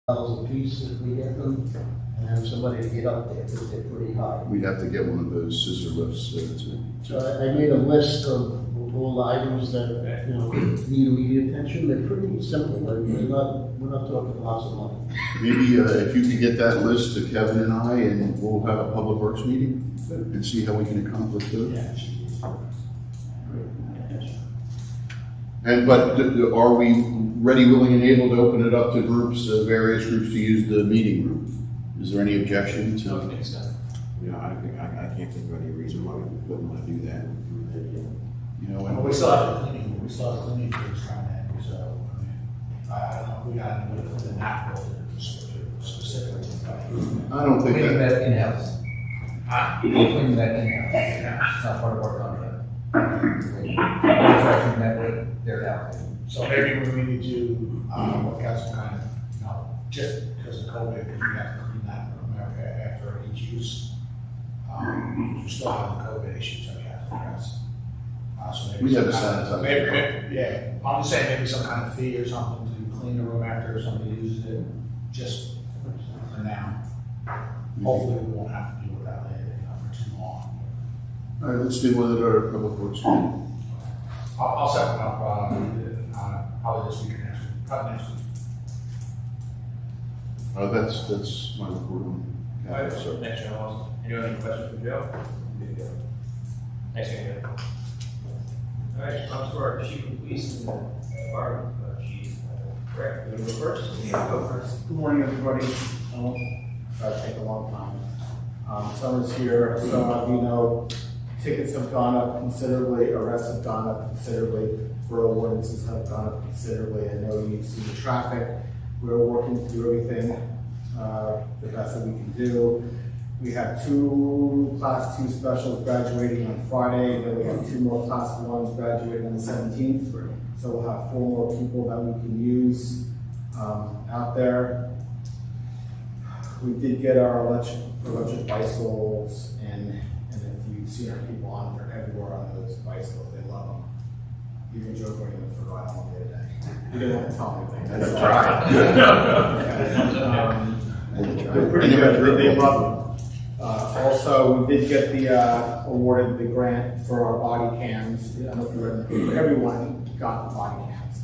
a piece if we get them, and have somebody to get up there, because they're pretty high. We'd have to get one of those scissor lifts So I made a list of all the items that, you know, need immediate attention. They're pretty simple, we're not talking lots of money. maybe if you could get that list to Kevin and I, and we'll have a public works meeting and see how we can accomplish those. But are we ready, willing, and able to open it up to groups, various groups to use the meeting room? Is there any objection to? I can't think of any reason why we wouldn't want to do that. You know, Well, we still have the cleaning crews trying to, so, I mean, I don't know if we got anybody for the NAP building specifically. I don't think Cleaning that. that in-house. Cleaning that in-house. It's not part of our contract. Contracting that with their outfit. So maybe we need to, look at some kind of, you know, just because of COVID, because we have to clean that room after each use. We still have the COVID issues that we have to address. So maybe We have some a kind of- sanitizer. maybe, yeah, I'm just saying maybe some kind of fee or something to clean the room after somebody uses it, just for now. Hopefully we won't have to deal with that later, for too long. All right, let's deal with it at our public works meeting. I'll set one up, probably this week or next week, probably next week. That's my report on capital, so. Thanks, Joe. Anyone have any questions for Joe? Thanks, Joe. All right, comes to our chief of police and fire chief. Correct, you want to go first? Yeah, go first. Good morning, everybody. I won't try to take a long time. Summer's here, so you know, tickets have gone up considerably, arrests have gone up considerably, borough ordinances have gone up considerably. I know you see the traffic. We're working through everything the best that we can do. We have 2 Class 2 specials graduating on Friday, then we have 2 more Class 1s graduating on the 17th. So we'll have 4 more people that we can use out there. We did get our electric bicycles, and if you've seen our people on, they're everywhere on those bicycles. They love them. Even Joe bringing them for a ride home the other day. He didn't want to tell me anything. That's right. They're pretty good. They love them. Also, we did get the awarded the grant for our body cams. I don't know if you read in the paper. Everyone got the body cams.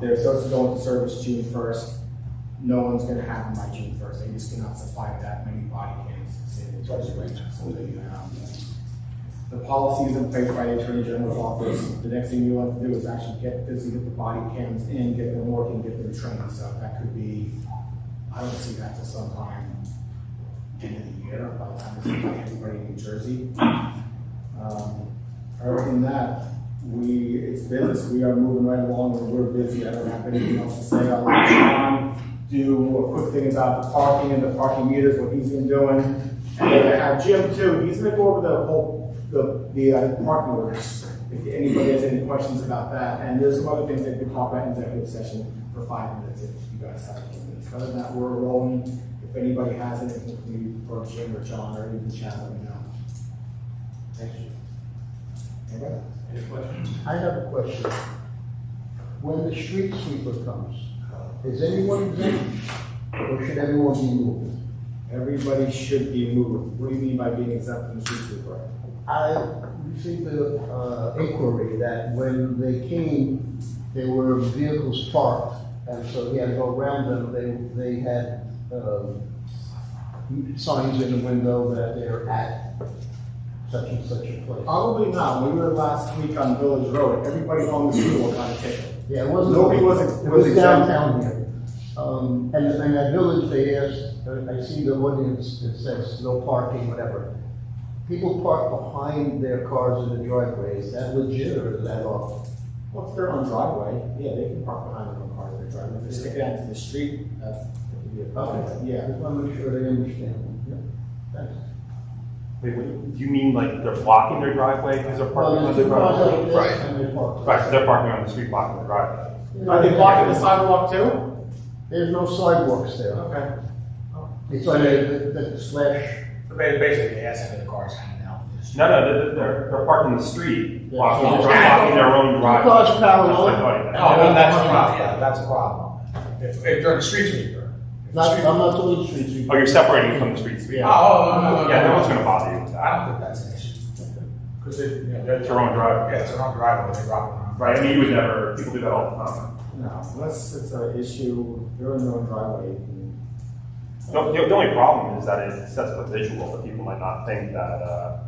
They're supposed to go into service June 1st. No one's going to have them by June 1st. They just cannot supply that many body cams to save the budget right now. So the policy is in place by the Attorney General's office. The next thing you want to do is actually get the body cams in, get them working, get them trained. So that could be, I don't see that till sometime end of the year, by the time it's like everybody in New Jersey. Other than that, it's business. We are moving right along and we're busy. I don't have anything else to say. I'll let John do a quick thing about the parking and the parking meters, what he's been doing. And then I have Jim too. He's gonna go over the whole, the parking orders. If anybody has any questions about that. And there's some other things that we could talk about in executive session for 5 minutes if you guys have a few minutes. Other than that, we're rolling. If anybody has anything for Jim or John or even Chad, let me know. Thank you. Anybody? Any questions? I have a question. When the street sweeper comes, is anyone exempt, or should everyone be moved? Everybody should be moved. What do you mean by being exempt from the street sweeper? I received an inquiry that when they came, there were vehicles parked, and so he had to go around them. They had signs in the window that they're at such and such a place. Probably not. We were last week on Village Road. Everybody on the street got a ticket. Yeah, it wasn't. Nobody was It was exempt. downtown here. And at Village, they asked, I see the ordinance that says no parking, whatever. People park behind their cars in the driveway. Is that legit or is that off? Well, if they're on driveway, yeah, they can park behind their own cars in their driveway. If they stick it out to the street, that could be a problem. Okay. Yeah. Just want to make sure they understand. Yeah. Thanks. Wait, do you mean like they're blocking their driveway because they're parking on the driveway? Right. And they park. Right, so they're parking on the street blocking the driveway. Are they blocking the sidewalk too? There's no sidewalks there. Okay. It's like the slash. Basically, they asked if the cars hanging out. No, they're parking the street, Yeah. blocking So blocking their own driveway. Cars parallel. That's what I thought you meant. Oh, well, that's a problem, yeah, that's a problem. If during the street sweeper, I'm not talking streets. Oh, you're separating from the streets. Yeah. Oh, Yeah, no one's gonna bother you with I that. don't think that's an issue. Because they, you know, they're. It's their own driveway. Yeah, it's their own driveway, they drop it on. Right, I mean, you would never, people do that all the time. No, unless it's an issue, they're in their own driveway. you can- The only problem is that it sets up a visual that people might not think that,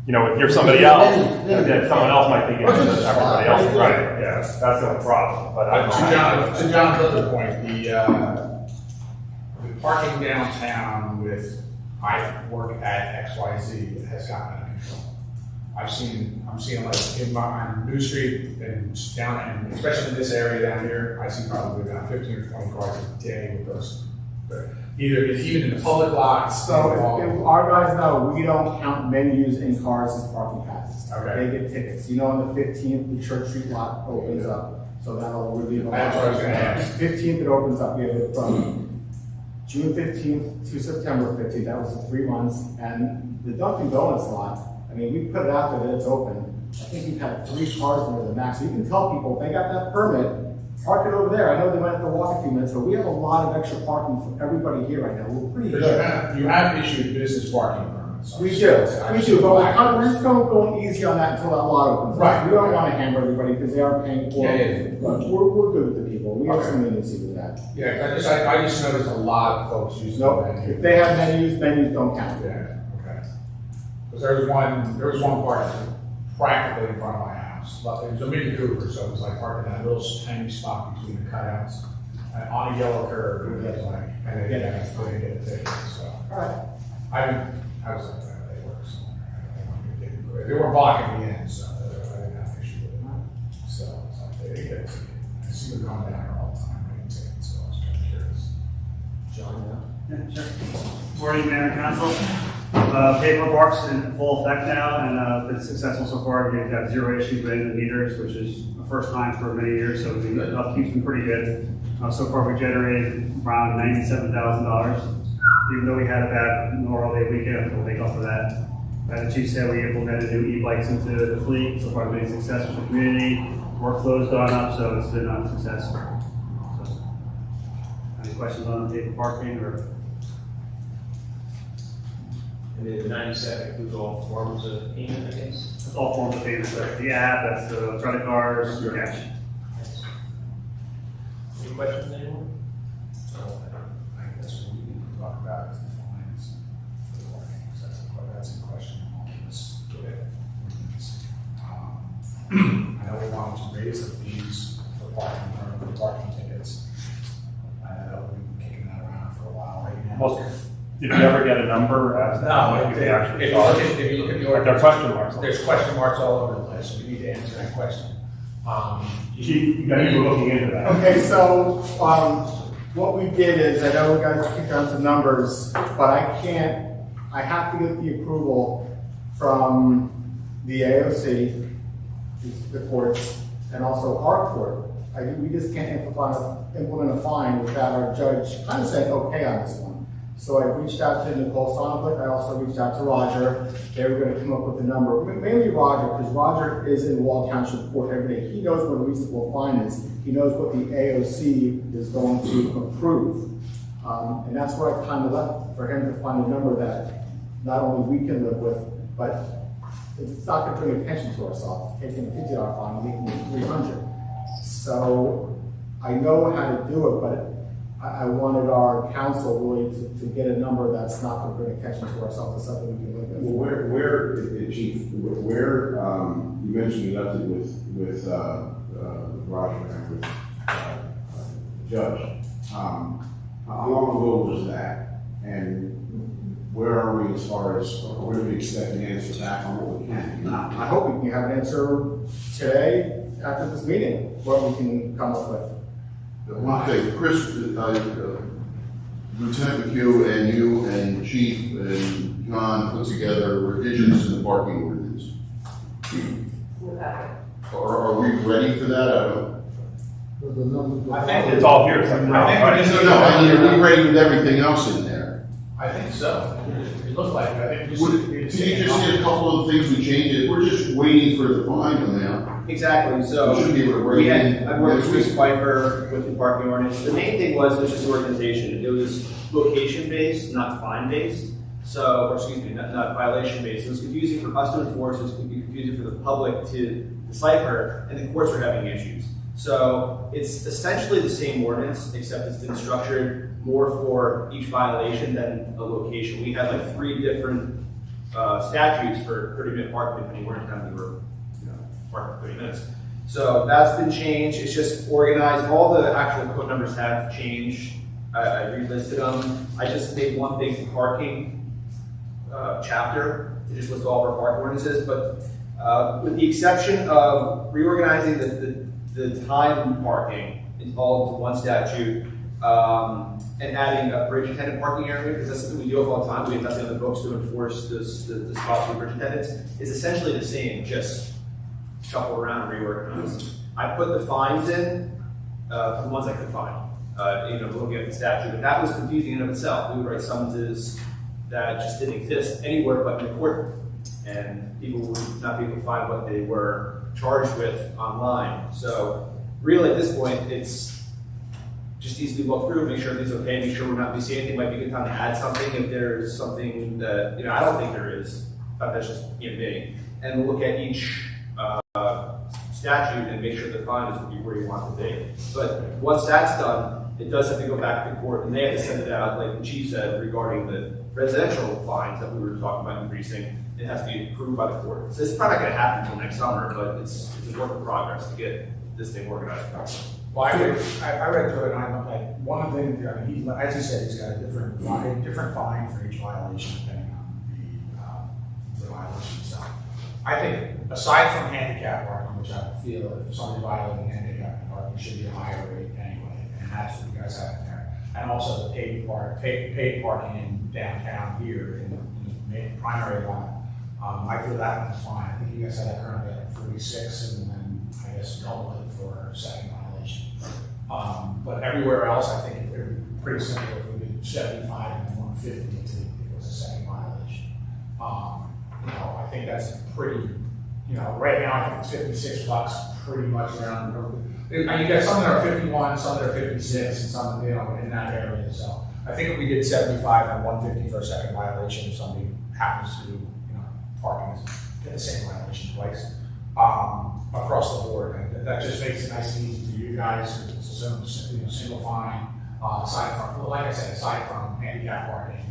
you know, if you're somebody else, that someone else might think it's everybody else, right? Yeah, that's no problem, but I To John's other point, the parking downtown with, I work at XYZ has gotten out of control. I'm seeing like on New Street and down, and especially in this area down here, I see probably about 15 or 20 cars a day with those. Even in the public lots. So if our guys know, we don't count menus in cars as parking passes. Okay. They get tickets. You know, on the 15th, the Church Street lot opens up, so that'll relieve. That's what I was gonna ask. 15th, it opens up, we have it from June 15th to September 15th, that was 3 months. And the Dunkin' Donuts lot, I mean, we put it out there that it's open. I think we've had 3 cars there the max. So you can tell people, if they got that permit, park it over there. I know they might have to walk a few minutes, but we have a lot of extra parking for everybody here right now. We're pretty good. You have issued business parking permits. We do, but we're just going easy on that until that lot opens. Right. We don't want to hammer everybody because they are paying for Yeah, it. yeah. But we're good with the people. We have Okay. some leniency with that. Yeah, I just noticed a lot of folks using. No, that. if they have menus don't count. Yeah, okay. Because there was one part practically in front of my house. But it was a Mini Cooper, so it was like parking that little tiny spot between the cutouts on a yellow curb. It was like, and they couldn't get a ticket, so. All right. I was like, they work somewhere. They weren't blocking the end, so I didn't have an issue with it. So it's like, they get a ticket. I see them coming down here all the time, getting tickets, so I was kind of curious. John, Yeah, sure. Morning, Mayor and Council. Paperwork's in full effect now and been successful so far. We've got 0 issues with the meters, which is the first time for many years, so the upkeep's been pretty good. So far, we generated around $97,000, even though we had a bad Memorial Day weekend. We'll make up for that. As the chief said, we implemented new e-bikes into the fleet. So far, it's been a success with the community. Workflow's gone up, so it's been a success. So, any questions on the paper parking or? And then the 97 includes all forms of payment, I guess? It's all forms of payment, that's the app, that's the credit cards, cash. Any questions, anyone? I think that's what we need to talk about is the fines for the parking, because that's a question on this. I know we wanted to raise the fees for parking, or for parking tickets. I know we've been kicking that around for a while right now. Did you ever get a number as to how much you actually charge? If you look at the Like, there are question marks on it. there's question marks all over the place, so we need to answer that question. Chief, you got you looking into that. Okay, so, what we did is, I know we guys kicked down some numbers, but I have to get the approval from the AOC, the courts, and also our court. We just can't implement a fine without our judge kind of saying okay on this one. So I reached out to Nicole Sonoblick, I also reached out to Roger. They were gonna come up with a number, mainly Roger, because Roger is in Wall Township Court every day. He knows what a reasonable fine is. He knows what the AOC is going to approve. And that's where I kind of left for him to find a number that not only we can live with, but it's not gonna bring attention to ourselves, taking a $50 fine, making it 300. So I know how to do it, but I wanted our council really to get a number that's not going to bring attention to ourselves, it's something we can live with. Where, Chief, where, you mentioned you left it with Roger and with the judge. How long ago was that? And where are we as far as, where do we expect an answer back on what we can? I hope we can have an answer today after this meeting, what we can come up with. One thing, Chris, Lieutenant McHugh and you and Chief and John put together revisions to the parking ordinance. Are we ready for that? I don't. The numbers. I think It's all here, except for now, right? No, I mean, are we ready with everything else in there? I think so. It looked like, I think. Did you just see a couple of things we changed? We're just waiting for the fine amount. Exactly, so You shouldn't be able to we break in. had, I worked with Bruce Pfeiffer with the parking ordinance. The main thing was just organization. It was location-based, not fine-based. So, or excuse me, not violation-based. It was confusing for us to enforce, it was confusing for the public to decipher, and the courts were having issues. So it's essentially the same ordinance, except it's been structured more for each violation than a location. We had like 3 different statutes for 30-minute parking, and we weren't kind of, we were, parking for 30 minutes. So that's been changed. It's just organized. All the actual code numbers have changed. I relisted them. I just made one big parking chapter to just list all of our parking ordinances, but with the exception of reorganizing the time parking all into one statute, and adding a bridge attendant parking area, because that's something we do all the time. We have nothing on the books to enforce the spots for bridge attendants. It's essentially the same, just shuffle around and reorganize. I put the fines in for the ones I could find. Looking at the statute, but that was confusing in and of itself. We would write summonses that just didn't exist anywhere but in the court, and people would not be able to find what they were charged with online. So really, at this point, it's just needs to be looked through, make sure everything's okay, make sure we're not missing anything. Might be a good time to add something if there's something that I don't think there is. But that's just me. And we'll look at each statute and make sure the fine is where you want it to be. But once that's done, it does have to go back to court, and they have to send it out, like the chief said, regarding the residential fines that we were talking about increasing. It has to be approved by the court. So it's probably not going to happen until next summer, but it's a work in progress to get this thing organized properly. Well, I read through it, and I'm like, one of the things, as you said, he's got a different fine for each violation depending on the violation itself. I think, aside from handicap parking, which I feel if somebody's violating handicap parking, should be a higher rate anyway, and that's what you guys have in there. And also the paid parking in downtown here in the primary one. I feel that one's fine. I think you guys have that currently at 46, and then I guess double it for a second violation. But everywhere else, I think it would be pretty simple if we did 75 and then 150 if it was a second violation. I think that's pretty, right now I think it's $56 pretty much around. You got some that are 51, some that are 56, and some, in that area. So I think if we did 75 and 150 for a second violation, if somebody happens to, parking get the same violation twice, across the board. And that just makes it nice and easy for you guys. It's a single fine, aside from, like I said, aside from handicap parking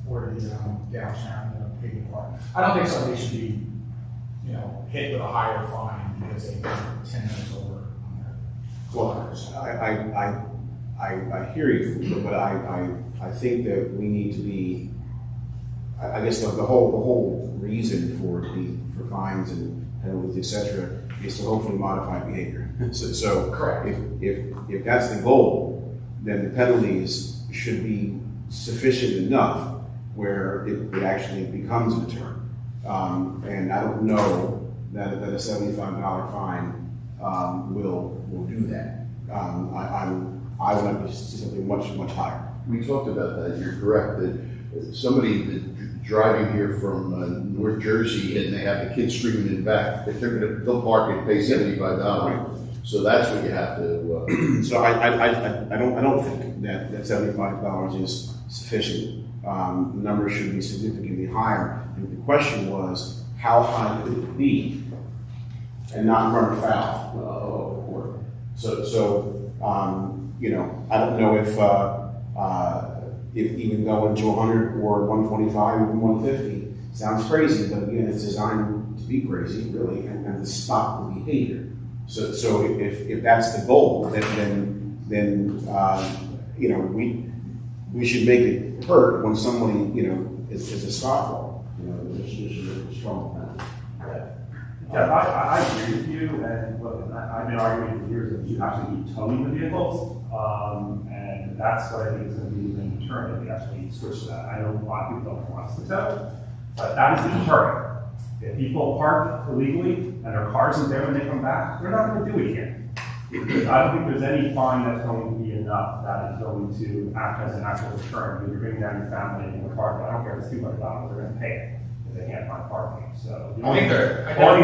or the downtown paving parking. I don't think somebody should be, hit with a higher fine because they went 10 minutes over on their kilometers. I hear you, but I think that we need to be, I guess the whole reason for fines and penalties, et cetera, is to hopefully modify behavior. So correct. If that's the goal, then the penalties should be sufficient enough where it actually becomes a deterrent. And I don't know that a $75 fine will do that. I would like to see something much higher. We talked about that. You're correct that somebody that driving here from North Jersey and they have the kids screaming in the back, if they'll park and pay $75. So that's what you have to. So I don't think that $75 is sufficient. The number should be significantly higher. And the question was, how high could it be and not run afoul of the court? So I don't know if even going to 100 or 125 or 150 sounds crazy, but again, it's designed to be crazy, really, and to stop the behavior. So if that's the goal, then we should make it hurt when somebody is a scofflaw. There should be a strong penalty. Yeah, I agree with you, and look, I've been arguing for years that you actually need towing the vehicles, and that's what I think is going to be the deterrent if we actually switch to that. I know a lot of people don't want us to tow, but that is the deterrent. If people park illegally and their car isn't there when they come back, they're not going to do it again. I don't think there's any fine that's going to be enough that is going to act as an actual deterrent. When you're bringing down your family in the car, I don't care if it's $200, they're going to pay it if they can't find parking. So I don't think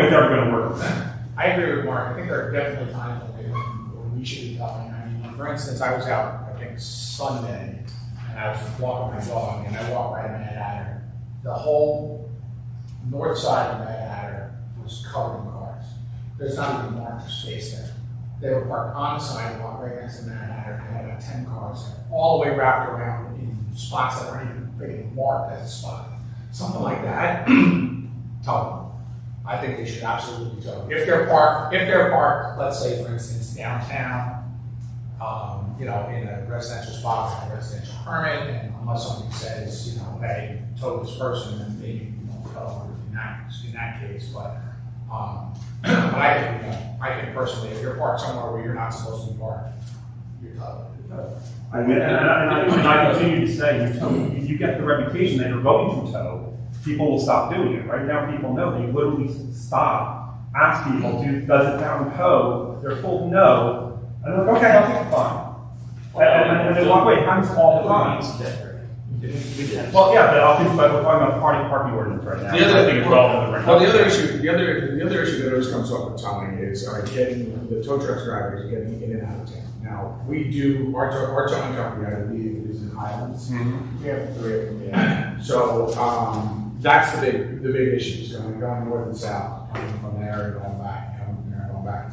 it's ever going to work with that. I agree with Mark. I think there are definitely times when we should be talking. I mean, for instance, I was out, I think Sunday, and I was walking my dog, and I walked right in Mad Hatter. The whole north side of Mad Hatter was covered in cars. There's not even marked space there. They were parked on the sidewalk right next to Mad Hatter. They had about 10 cars there, all the way wrapped around in spots that aren't even freaking marked as a spot. Something like that, tow them. I think they should absolutely tow them. If they're parked, let's say for instance, downtown, in a residential spot with a residential permit, and unless somebody says, hey, tow this person, then maybe you won't tow them in that case, but I think personally, if you're parked somewhere where you're not supposed to be parked, you're towed. And I continue to say, you get the reputation that you're going to tow, people will stop doing it. Right now, people know they literally stop, ask people, does it down tow? They're told no, and they're like, okay, I'll take a fine. And they walk away. It happens all the time. Well, yeah, but we're talking about parking ordinance right now. The other issue that always comes up with towing is getting the tow truck drivers getting in and out of town. Now, we do, our towing company, I believe, is in Highlands. Mm-hmm. We have 3 of them, yeah. So, that's the big issue, is going north and south, coming from there and going back, coming from there and going back.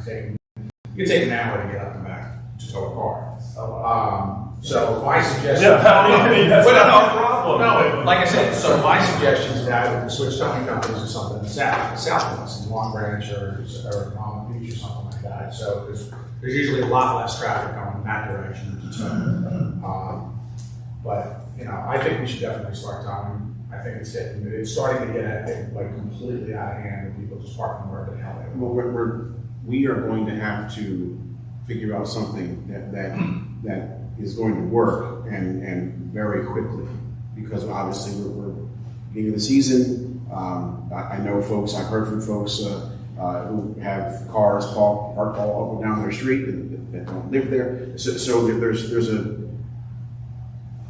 You can take an hour to get up and back to tow a car. So my suggestion. That's not a problem. No, like I said, so my suggestion is that we switch towing companies to something south of us, in Long Branch or Palm Beach or something like that. So there's usually a lot less traffic going in that direction to tow. But I think we should definitely start towing. I think it's starting to get like completely out of hand, and people just parking wherever the hell they want. Well, we are going to have to figure out something that is going to work and very quickly, because obviously we're beginning of the season. I know folks, I've heard from folks who have cars parked all up and down their street that don't live there. So there's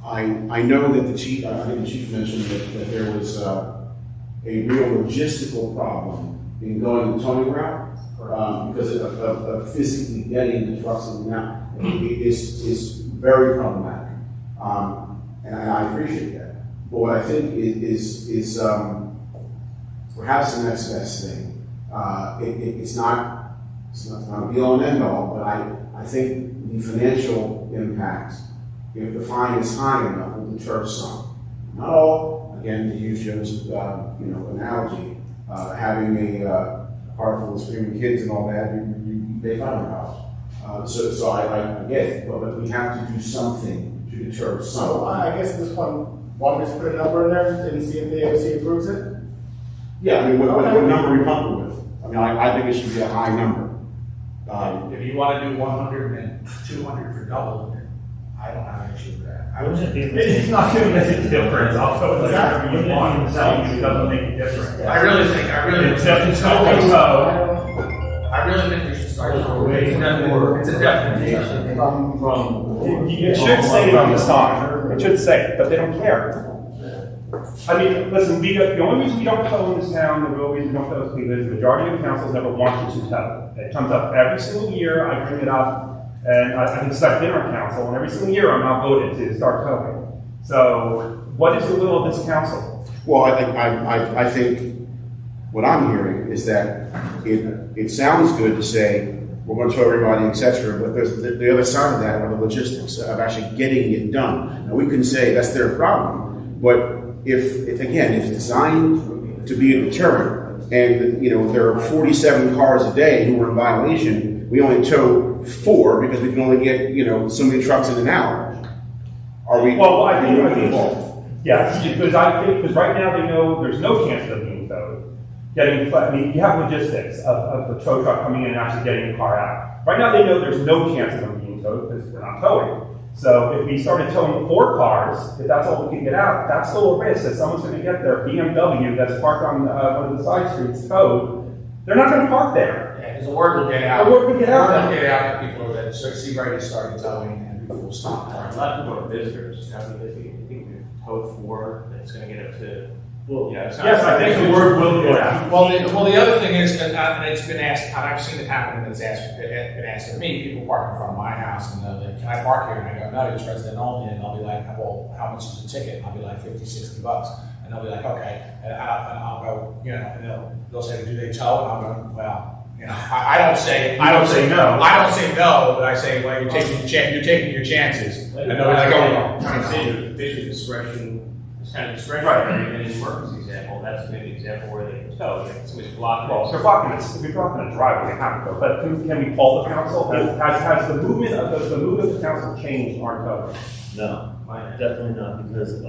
I know that the chief, I think the chief mentioned that there was a real logistical problem in going the towing route because of physically getting the trucks in and out. Is very problematic, and I appreciate that. But what I think is perhaps the next best thing. It's not a be-all and end-all, but I think the financial impact, if the fine is high enough, will deter some. Not all. Again, to use Joe's analogy, having a car full of screaming kids and all that, you pay $500. So I get it, but we have to do something to deter some. So I guess at this point, why don't we just put a number in there and see if the AOC approves it? Yeah, I mean, what number are you comfortable with? I mean, I think it should be a high number. If you want to do 100 and 200 for double, I don't have an issue with that. It's not going to make a difference. I'll put whatever you want. It doesn't make a difference. I really think we should start. It's a definition. It should say it on the sign. It should say it, but they don't care. I mean, listen, the only reason we don't tow in this town, the real reason we don't tow is because the majority of the councils never wanted to tow. It comes up every single year. I bring it up, and I've been stuck in our council, and every single year I'm not voted to start towing. So, what is the will of this council? Well, I think what I'm hearing is that it sounds good to say we're going to tow everybody, etc. But there's the other side of that are the logistics of actually getting it done. Now we can say that's their problem, but if again it's designed to be a deterrent, and there are 47 cars a day who are in violation, we only tow 4 because we can only get so many trucks in an hour. Are we? Well, I think yes, because right now they know there's no chance of being towed. You have logistics of the tow truck coming in and actually getting the car out. Right now they know there's no chance of them being towed because we're not towing. So if we started towing 4 cars, if that's all we can get out, that's still a risk that someone's going to get their BMW that's parked on one of the side streets towed. They're not going to park there. Yeah, because the word will get out. The word will get out. The word will get out to people that see already started towing, and people will stop. A lot of people are visitors. I mean, if we tow 4, it's going to get up to Well, yeah. It's not- Yes, I think the word will get out. Well, the other thing is, and it's been asked, and I've seen it happen, and it's been asked of me, people park in front of my house, and they're like, can I park here? And I go, no, it's resident only, and they'll be like, well, how much is the ticket? And I'll be like, $50-$60. And they'll be like, okay, and I'll go, you know, and they'll say, do they tow? And I'll go, well, you know, I don't say no. I don't say no, but I say, well, you're taking your chances. And they'll be like, oh, Trying to say your basic discretion is kind of discretionary, and in Murphy's example, that's maybe an example where they can tow, like somebody's blocking. Well, if they're blocking a driveway, they have to go, but can we call the council? Has the movement of the council changed our code? No, definitely not, because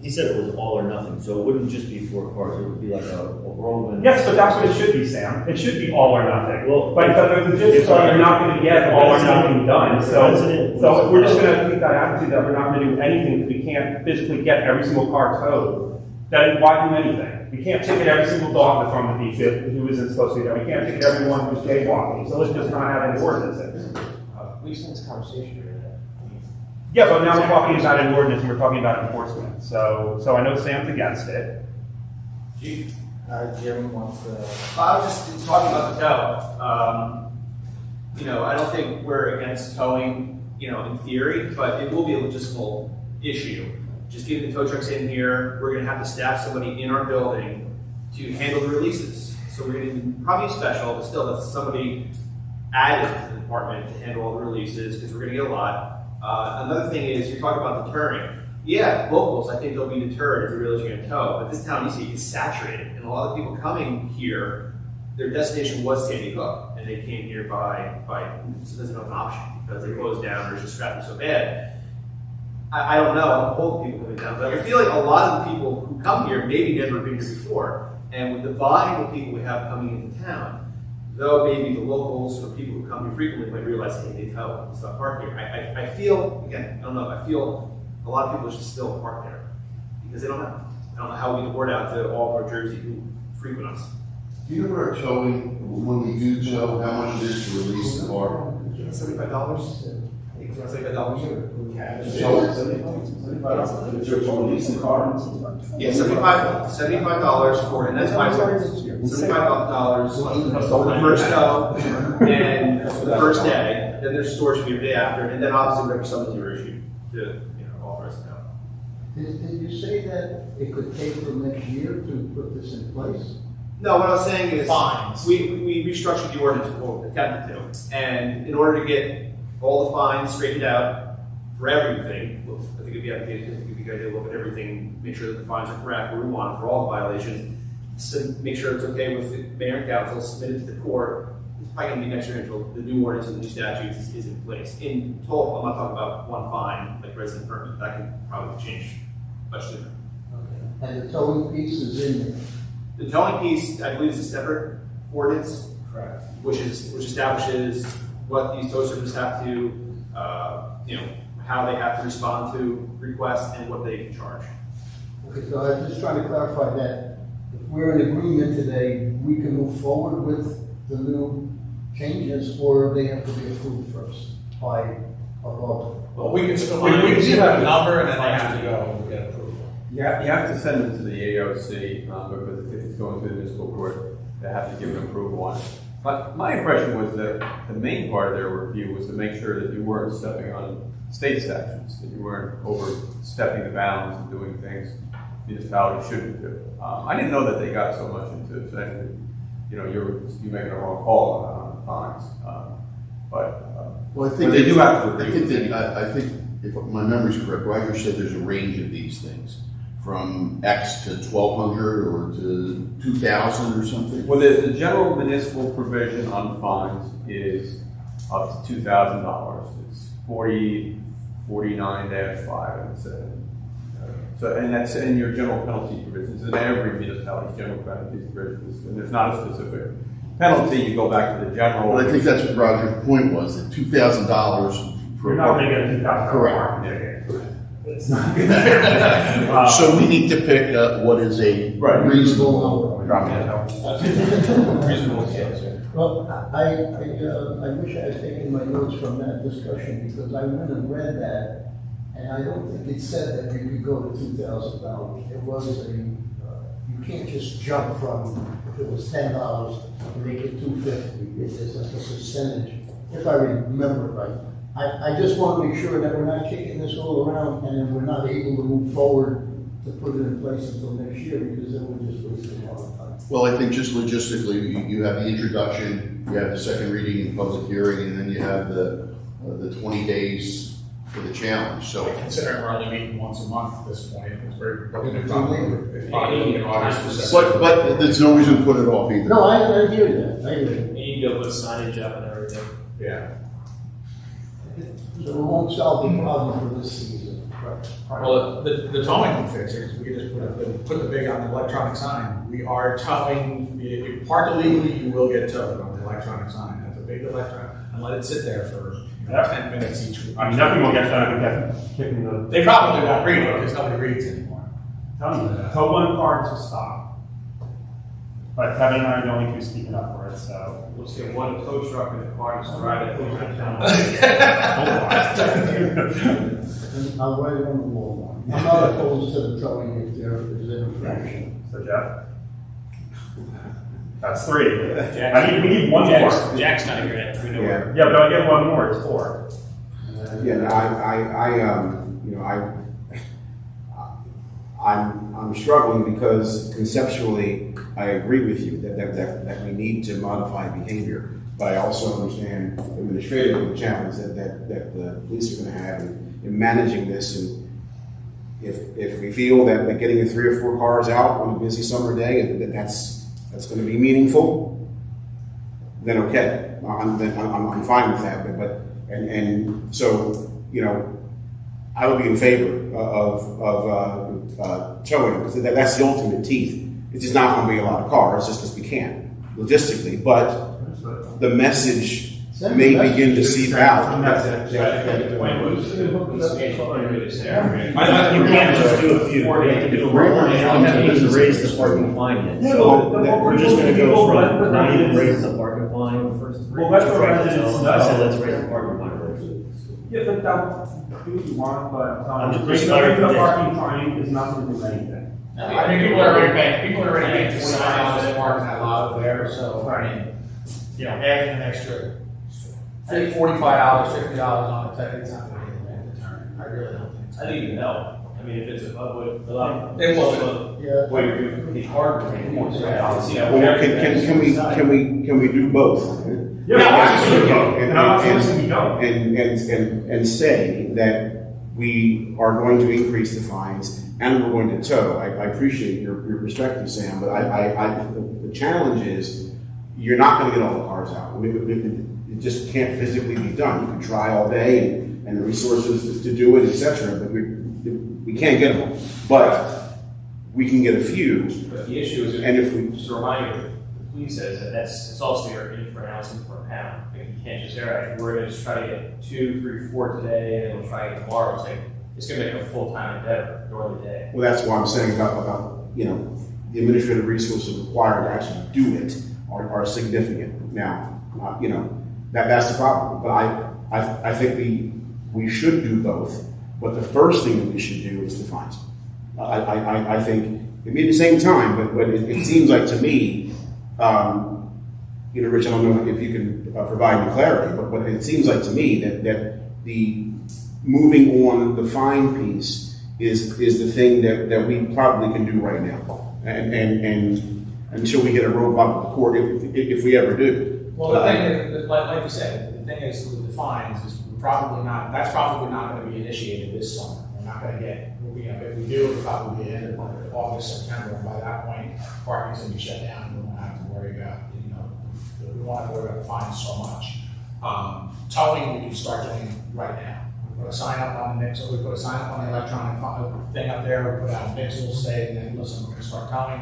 he said it was all or nothing, so it wouldn't just be 4 cars, it would be like a Roman. Yes, but that's what it should be, Sam. It should be all or nothing. Well, but the logistics are you're not going to get all or nothing done. So if we're just going to keep that attitude that we're not going to do anything because we can't physically get every single car towed, then why do anything? We can't ticket every single dog that's on the beach who isn't supposed to be there. We can't ticket everyone who's jaywalking. So let's just not have any ordinances. At least in this conversation, Yeah, but now we're talking about an ordinance and we're talking about enforcement. So I know Sam's against it. Chief. Jim wants to. I was just talking about the tow. You know, I don't think we're against towing, you know, in theory, but it will be a logistical issue. Just getting the tow trucks in here, we're gonna have to staff somebody in our building to handle the releases. So we're gonna do probably special, but still, that's somebody added to the department to handle all the releases, because we're gonna get a lot. Another thing is, you're talking about deterring. Yeah, locals, I think they'll be deterred if they realize you're gonna tow, but this town, you see, is saturated, and a lot of people coming here, their destination was Sandy Hook, and they came here by so there's no option, because they closed down, or it's just traffic so bad. I don't know, I don't hold people coming down, but I feel like a lot of the people who come here maybe never been here before, and with the volume of people we have coming into town, though maybe the locals or people who come here frequently might realize, hey, they tow, it's not park here. I feel, again, I don't know, I feel a lot of people should still park there, because they don't know. I don't know how we can word out to all of our Jersey who frequent us. Do you know our towing, when we do tow, how much it is to release the car? $75? I think it's around $75. Release the car? Yeah, $75 for, and that's $75 for the first tow and for the first day. Then there's storage fee the day after, and then obviously whatever summons you issue to, authorize the tow. Did you say that it could take till next year to put this in place? No, what I was saying is Fines. we restructured the ordinance, or attempted to, and in order to get all the fines straightened out for everything, I think it'd be a good idea to look at everything, make sure that the fines are correct, where we want for all the violations, so make sure it's okay with the mayor and council, submit it to the court. It's probably going to be next year until the new ordinance and the new statutes is in place. In total, I'm not talking about one fine, like resident permit, that can probably change much sooner. And the towing piece is in there. The towing piece, I believe, is a separate ordinance. Correct. Which establishes what these tow services have to, how they have to respond to requests and what they can charge. Okay, so I'm just trying to clarify that if we're in agreement today, we can move forward with the new changes, or they have to be approved first by above. Well, we can still have a number, and then they have to go and get approval. Yeah, you have to send it to the AOC, because if it's going to the municipal court, they have to give an approval on it. But my impression was that the main part of their review was to make sure that you weren't stepping on state statutes, that you weren't overstepping the bounds and doing things municipalities shouldn't do. I didn't know that they got so much into saying that, you're making a wrong call on fines. Well, I think but they do have to review. I think if my memory's correct, Roger said there's a range of these things, from X to 1,200 or to 2,000 or something. Well, the general municipal provision on fines is up to $2,000. It's 49-5, and and that's in your general penalty provisions. In every municipality's general penalty provisions, and there's not a specific penalty. You go back to the general. But I think that's what Roger's point was, that $2,000 for You're not going to get a $2,000. Correct. It's not good. So we need to pick what is a reasonable number. Reasonable scales. Well, I wish I had taken my notes from that discussion, because I went and read that, and I don't think it said that you could go to $2,000. It was can't just jump from, if it was $10, and make it $2.50. It's like a percentage, if I remember right. I just want to make sure that we're not kicking this all around and then we're not able to move forward to put it in place until next year, because then we're just wasting a lot of time. Well, I think just logistically, you have the introduction, you have the second reading and public hearing, and then you have the 20 days for the challenge, so. Considering we're only meeting once a month at this point, it's very, it's probably in August. But there's no reason to put it off either. No, I hear that, I hear that. You need to go put signage up and everything. Yeah. So it won't solve the problem for this season. Well, the towing can fix it, we can just put the big on the electronic sign. We are towing, if you park illegally, you will get towed on the electronic sign. That's a big electronic, and let it sit there for 10 minutes each. I mean, nothing will get done if we kept kicking the. They probably won't read it, because nobody reads anymore. Tow one car to stop. But Kevin and I are the only two speaking up for it, so. We'll just get one tow truck in the car and just drive it over town. And I'll write it on the wall. I'm not opposed to the towing if there is an infraction. So Jeff? That's 3. We need one more. Jack's not here yet. We know where. Yeah, but I get one more, it's 4. I'm struggling because conceptually, I agree with you that we need to modify behavior. But I also understand administratively the challenge that the police are going to have in managing this. And if we feel that getting the 3 or 4 cars out on a busy summer day, and that's going to be meaningful, then okay, I'm fine with that. But so I would be in favor of towing, because that's the ultimate teeth. It's just not going to be a lot of cars, just because we can't logistically, but the message may begin to seep out. You can't just do a few. If we're going to raise the parking fine yet, so we're just going to go from not even raise the parking fine. Well, that's what residents know. I said let's raise the parking fine first. Yeah, but that, do what you want, but I'm just raising the parking fine is not going to do anything. I mean, people are already paying $49 to park in that lot over there, so, I mean, adding an extra, say $45, $50 on the ticket, it's not gonna be a deterrent. I really don't think so. I think it can help. I mean, if it's above what, It will. Yeah. what you're doing, it's hard to make more. Well, can we do both? And say that we are going to increase the fines and we're going to tow. I appreciate your perspective, Sam, but the challenge is you're not going to get all the cars out. It just can't physically be done. You can try all day and the resources to do it, etc. But we can't get them all. But we can get a few. But the issue is, and if we just a reminder, the police says that it's also your in for an ounce and for a pound. Like, you can't just say, all right, we're going to just try to get 2, 3, 4 today, and then we'll try to get tomorrow. It's like, it's going to make a full-time endeavor during the day. Well, that's what I'm saying about the administrative resources required to actually do it are significant. Now, that's the problem. But I think we should do both. But the first thing that we should do is the fines. I think it may be at the same time, but it seems like to me, Rich, I don't know if you can provide me clarity, but it seems like to me that the moving on the fine piece is the thing that we probably can do right now, and until we get a roadblock with the court, if we ever do. Well, the thing is, like you said, the thing is with the fines is that's probably not going to be initiated this summer. We're not going to get, if we do, it'll probably be the end of August, September, and by that point, parking's going to be shut down. We won't have to worry about, we won't have to worry about the fines so much. Towing, we can start doing right now. We put a sign up on the Nixle, we put a sign up on the electronic thing up there, we put out Nixle saying, listen, we're going to start towing,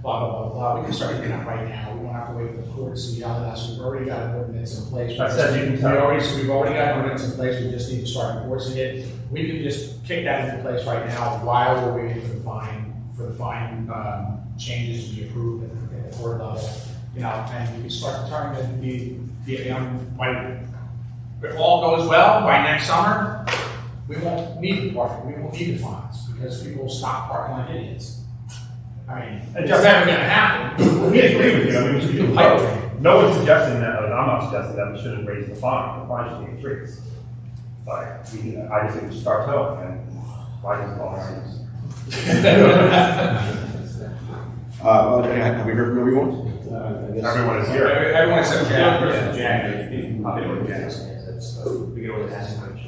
blah, blah, blah, blah. We can start doing that right now. We won't have to wait for the courts to yell at us. We've already got an ordinance in place. That says you can tow. We've already got an ordinance in place. We just need to start enforcing it. We can just kick that into place right now while we're waiting for the fine changes to be approved at the court level. And we can start determining if all goes well by next summer, we won't need the parking. We won't need the fines because people will stop parking like idiots. I mean, And it's just- never gonna happen. We agree with you, I mean, we should do Pipe both. dream. No one's suggesting that, and I'm not suggesting that we shouldn't raise the fine should be increased. But I just think we should start low, and why doesn't all our Have we heard from everyone? Everyone is here. Everyone except Jack. Yeah, Jack, probably what Jack says, that's, we can always ask him.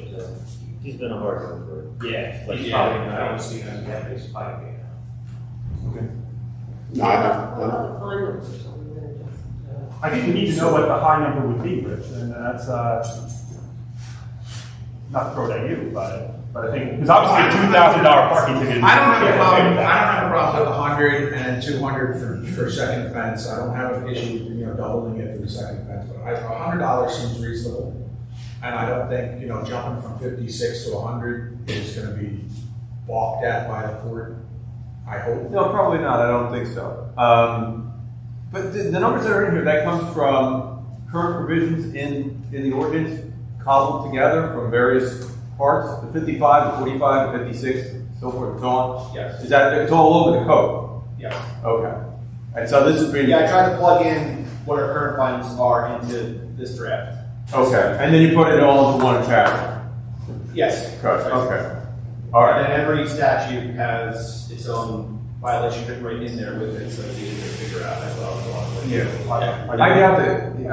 He's been a hard worker. Yeah, Like, yeah, I don't see him as that, it's probably. No, I think we need to know what the high number would be, Rich, and that's, not to throw it at you, but I think, because obviously a $2,000 parking ticket. I don't have a problem, I don't have a problem with 100 and 200 for second offense. I don't have an issue with, doubling it for the second offense, but $100 seems reasonable. And I don't think, jumping from 56 to 100 is gonna be balked at by the court. I hope. No, probably not, I don't think so. But the numbers that are in here, that comes from current provisions in the ordinance, cobbled together from various parts, the 55, the 45, the 56, so forth and so on. Yes. Is that, it's all over the code? Yes. Okay. And so this is being. Yeah, I tried to plug in what our current findings are into this draft. Okay, and then you put it all into one chapter? Yes. Okay, okay. All right. And then every statute has its own violation written right in there with it, so it's easy to figure out as well. Yeah. I doubt that, no,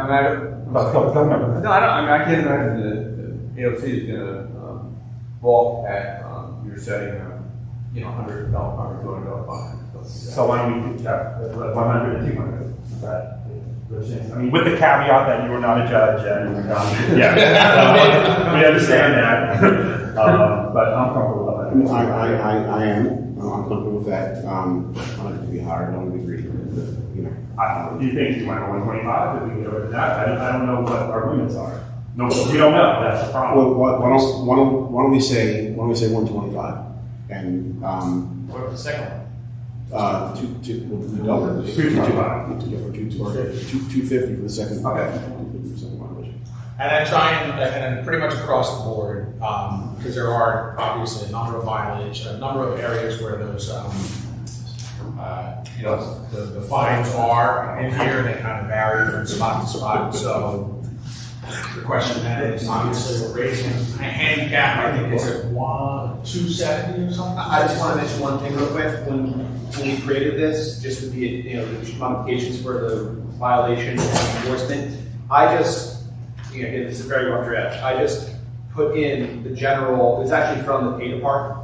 I can't imagine the AOC is gonna, balk at, you're setting, $100, $200 fine. So why don't we, 100 and 200, but, I mean, with the caveat that you are not a judge, and, we understand that, but I'm comfortable with that. I am, I'm comfortable with that. I like it to be higher, I don't agree, Do you think you went to 125, if we get over that? I don't know what our limits are. No, we don't know, that's the problem. Well, why don't we say 125? And, What was the second one? we'll double it. 225. 250 for the second. Okay. 250 for the second violation. And then and then pretty much across the board, because there are obviously a number of violations, a number of areas where those, the fines are in here, and they kind of vary from spot to spot, so the question then is, obviously, we're raising a handicap, I think it's at 270 or something? I just want to mention one thing real quick. When we created this, just with the modifications for the violation and enforcement, I just, again, this is a very rough draft. I just put in the general, it's actually from the Peta Park,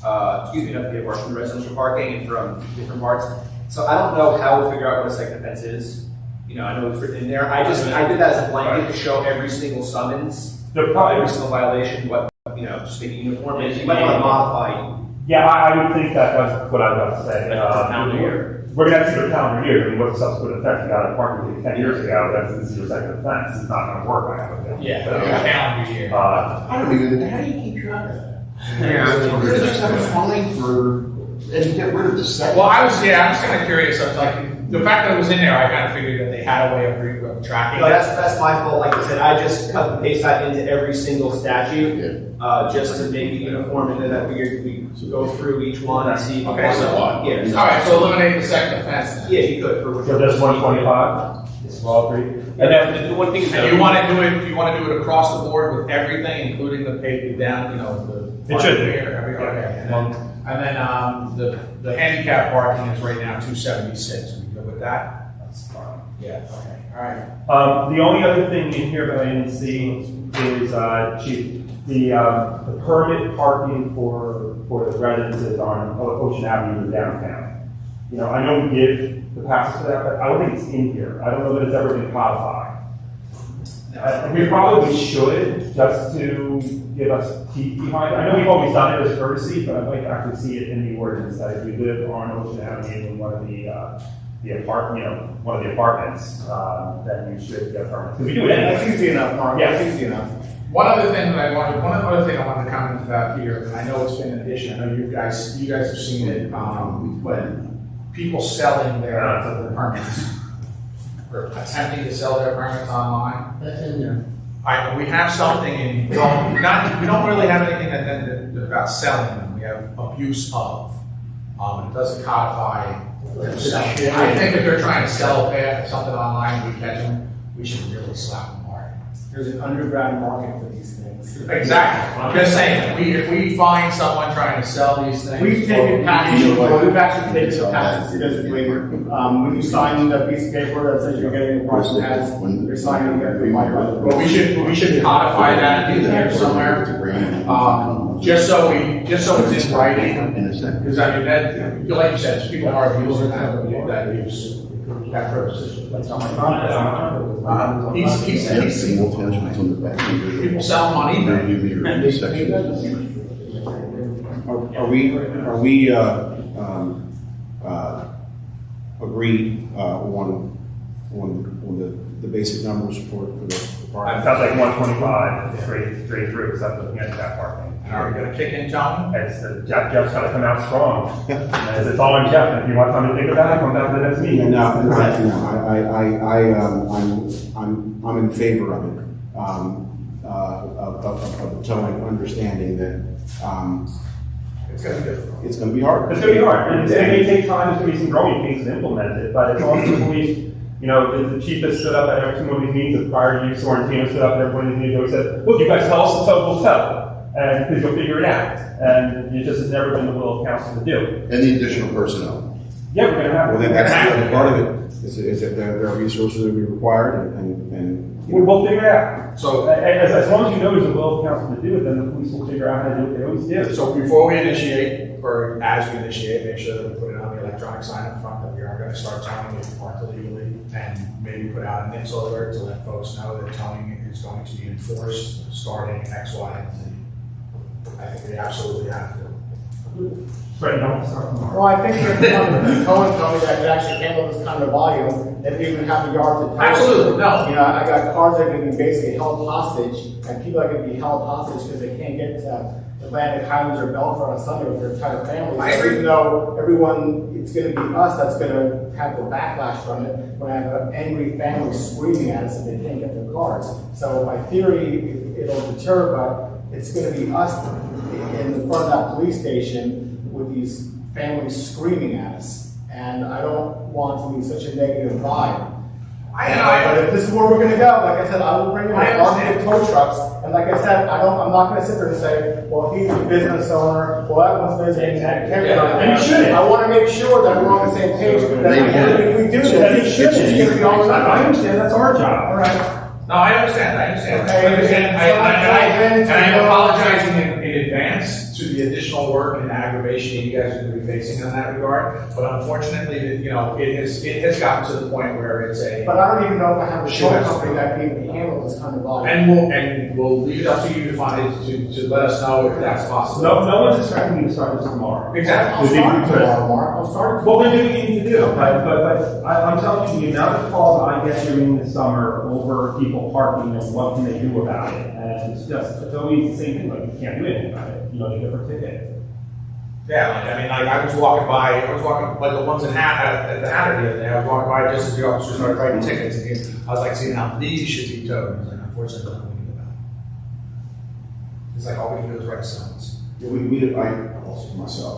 not the Peta Park, from the residential parking and from different parts. So I don't know how we'll figure out what a second offense is. I know it's written in there. I did that as a blanket to show every single summons, every single violation, just make it uniform. And you might want to modify. Yeah, I would think that was what I was about to say. Calendar year. We're going to have to see the calendar year. I mean, what's the subsequent effect? You got a parking ticket 10 years ago, this is your second offense. It's not going to work, I have a Yeah, feeling. calendar year. I don't even, how do you keep track of that? Yeah. Just have a fine for, and get rid of the second. Well, I was kind of curious. I was like, the fact that it was in there, I kind of figured that they had a way of tracking No, it. that's my fault. Like I said, I just cut and paste that into every single statute, just to make it uniform, and then I figured we go through each one and see. Okay, so Yeah. all right, so eliminate the second offense then. Yeah, you could. So that's 125? We'll all agree? And then the one thing is And you want to do it? You want to do it across the board with everything, including the pay down? The It should be. Okay, and then the handicap parking is right now 276. Are we good with that? That's fine. Yeah. Okay. All right. The only other thing in here that I didn't see is, Chief, the permit parking for the residences on Ocean Avenue in downtown. I know we give the passes for that, but I don't think it's in here. I don't know that it's ever been codified. We probably should, just to give us teeth behind it. I know we've always done it as courtesy, but I'd like to actually see it in the ordinance that if you live on Ocean Avenue in one of the apartments, then you should get a permit. Because we do it anyway. That's easy enough, Mark, Yeah. that's easy enough. One other thing I wanted to comment about here, and I know it's been an issue. I know you guys have seen it when people selling their permits or attempting to sell their permits online. That's in there. We have something in, we don't really have anything that about selling them. We have abuse of. It doesn't codify I think if they're trying to sell something online, we catch them, we should really slap them hard. There's an underground market for these things. Exactly. I'm just saying, if we find someone trying to sell these things. We've taken passes, we've actually taken some passes physically. When you sign a piece of paper that says you're getting a parking pass, you're signing it for my brother. Well, we should codify that in here somewhere, just so it's in writing. Because I mean, that, like you said, people are abusing that use, that purpose. That's not my comment. He's people sell them on eBay. Are we agreed on the basic numbers for the parking? It sounds like 125 straight through, except for the handicap parking. Are we gonna kick in John? Jeff's gotta come out strong. It's all on Jeff, and if you want time to think about it, come down to the next meeting. No, I'm in favor of it, of the towing, understanding that, It's gonna be difficult. it's gonna be hard. It's gonna be hard, and it may take time, there's gonna be some growing pains to implement it, but it's also the police, you know, the chief has stood up at every single one of these meetings, the prior to you, Sorrentino stood up at every one of these meetings, and said, look, you guys tell us to tow, we'll tow. And because you'll figure it out, and it just has never been the will of council to do. And the additional personnel. Yeah, we're gonna have. Well, then that's part of it, is that there are resources that will be required, and. We'll figure it out. So, as long as you know there's a will of council to do it, then the police will figure out how to do what they always do. So before we initiate, or as we initiate, make sure that we put it on the electronic sign up front that we are gonna start towing if parked illegally, and maybe put out an nixle alert to let folks know that towing is going to be enforced starting X, Y, and Z. I think we absolutely have to. Right, don't start tomorrow. Well, I think there's a towing company that could actually handle this kind of volume, and even have the yard to tow. Absolutely, no. You know, I got cars that are gonna be basically held hostage, and people are gonna be held hostage because they can't get to Atlantic Highlands or Belfort on Sunday with their entire families. I agree. Even though everyone, it's gonna be us that's gonna have the backlash from it, when I have an angry family screaming at us and they can't get their cars. So my theory, it'll deter, but it's gonna be us in the front of that police station with these families screaming at us. And I don't want to be such a negative vibe. But if this is where we're gonna go, like I said, I will bring in armed tow trucks, and like I said, I'm not gonna sit there and say, well, he's a business owner, well, that one's business. And you shouldn't. I wanna make sure that we're on the same page, that if we do this, it's gonna be all right. I understand, that's our job. All right. No, I understand. Okay. And I'm apologizing in advance to the additional work and aggravation you guys are going to be facing in that regard. But unfortunately, you know, it has gotten to the point where it's a. But I don't even know if I have a show company that can even handle this kind of volume. And we'll leave it up to you to find to let us know if that's possible. No one's expecting you to start this tomorrow. Exactly. I'll start tomorrow, Mark. I'll start. What we need to do, but I'm telling you, the amount of calls I get during the summer over people parking and what can they do about it, and it's always the same thing, like you can't do anything about it, you know, you different ticket. Yeah, like I was walking like the ones at the Hatter the other day. I was walking by just as the officers started writing tickets, and I was like, seeing how these should be towed. I was like, unfortunately, nothing we can do about it. It's like all we can do is write a summons. I also myself,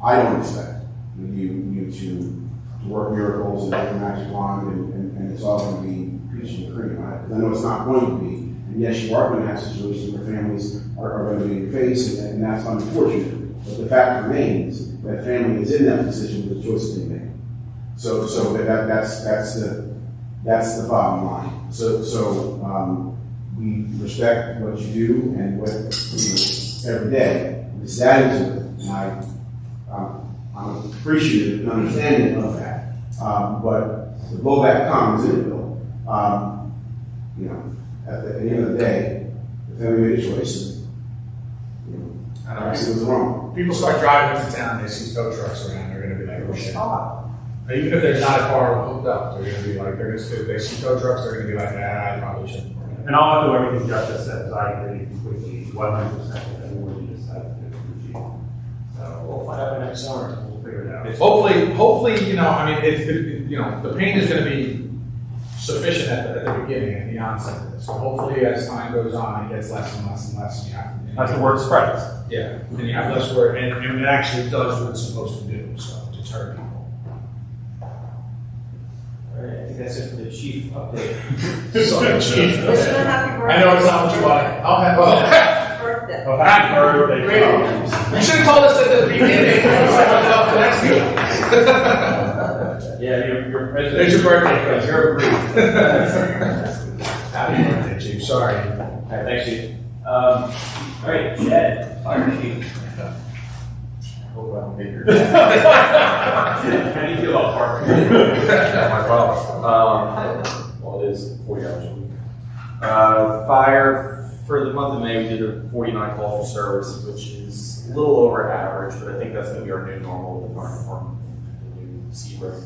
I don't expect you to work miracles and do magic wand and it's all going to be peach and cream. I know it's not going to be. And yes, you are going to have situations where families are going to be in your face, and that's unfortunate. But the fact remains that family is in that position with the choice they make. So that's the bottom line. So we respect what you do and what every day. It's that into it, and I'm appreciative and understanding of that. But the blowback comes in it, Bill. At the end of the day, the family made a choice. And, I see what's wrong. People start driving into town, they see tow trucks around, they're going to be like, oh shit. Even if there's not a car hooked up, they're going to be like, if they see tow trucks, they're going to be like, I probably shouldn't. And I'll echo everything Jeff just said, because I agree completely, 100% with everything you just said. So We'll find out next summer. we'll figure it out. Hopefully, the pain is going to be sufficient at the beginning, at the onset of this. So hopefully, as time goes on, it gets less and less and less. And you have, As the word spreads. Yeah, and you have less work, and it actually does what it's supposed to do, so deter people. All right, I think that's it for the chief update. Sorry, Chief. Wish him a happy birthday. I know it's not what you want. I'll have Birthday. Oh, happy birthday. Great. You should have told us at the beginning. That's good. Yeah, your president. There's your birthday, because you're brief. Happy birthday, Chief. Sorry. All right, thanks, chief. All right, Chad, fire chief. Hope I don't get your. How do you feel about parking? My problem. Well, it is 40 hours a week. Fire, for the month of May, we did a 49 calls for service, which is a little over average, but I think that's going to be our new normal with the fire department. The new C-rate.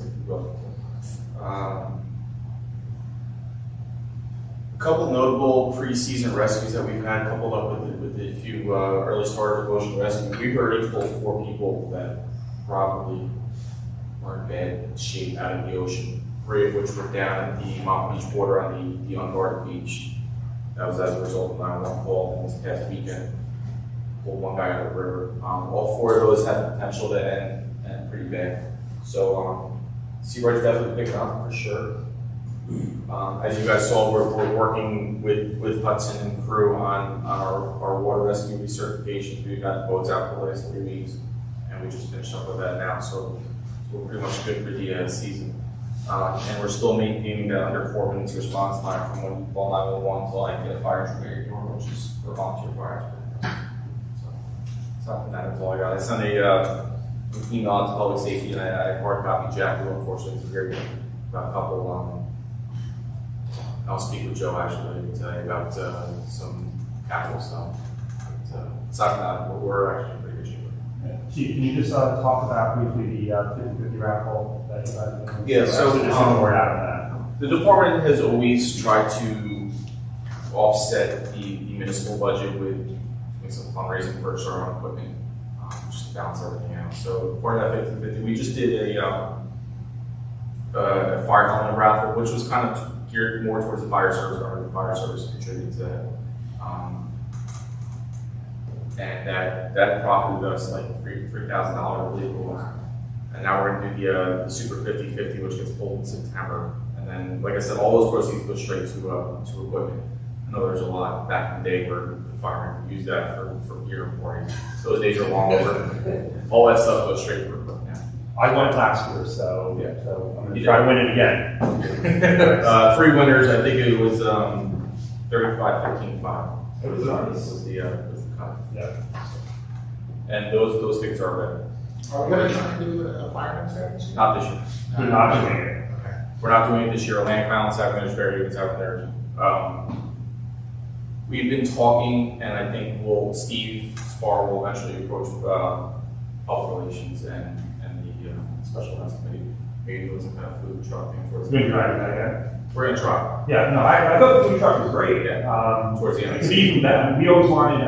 A couple notable pre-season rescues that we've had, coupled up with a few early starters of ocean rescue. We've already pulled 4 people that probably were in bad shape out of the ocean. 3 of which were down at the Mount Beach water on the unguarded beach. That was as a result of 911 call this past weekend. Pulled 1 guy out of the river. All 4 of those had the potential to end pretty bad. So sea right's definitely picking up for sure. As you guys saw, we're working with Hudson and crew on our water rescue recertifications. We've got boats out for the last 3 weeks, and we just finished up with that now. So we're pretty much good for the season. And we're still maintaining that under 4 minutes response time from when you call 911 until I get a fire truck at your door, which is for volunteer fires. So aside from that, that's all I got. I sent an email to public safety, and I hard copy Jack, who unfortunately is very good about a couple. I'll speak with Joe actually today about some capital stuff. But aside from that, we're actually in pretty good shape. Chief, can you just talk about briefly the 50/50 raffle that you guys are doing? Yeah, so just get the word out of that. The department has always tried to offset the municipal budget with some fundraising for our own equipment, just to balance everything out. So part of that 50/50, we just did a fire helmet raffle, which was kind of geared more towards the fire service, or the fire service contributed to that. And that profited us like $3,000, I believe it was. And now we're going to do the Super 50/50, which gets pulled in September. And then, like I said, all those proceeds go straight to equipment. I know there's a lot back in the day where the firemen used that for gear and parties. Those days are long over. All that stuff goes straight for equipment now. I went last year, so Yeah. so I'm going to try to win it again. 3 winners, I think it was 35, 15, 5. It was nice. Was the cut. Yeah. And those tickets are available. Are we going to try and do a fireman's service? Not this year. We're not doing it. Okay. We're not doing it this year. Atlantic Mountains have an Fairhaven's out there. We've been talking, and I think Steve Spar will eventually approach health relations and the special events committee, maybe with some kind of food truck thing towards We're going to try that again. We're gonna try. Yeah, no, I thought the food truck was great. Yeah. Towards the end. To be from that, we always wanted,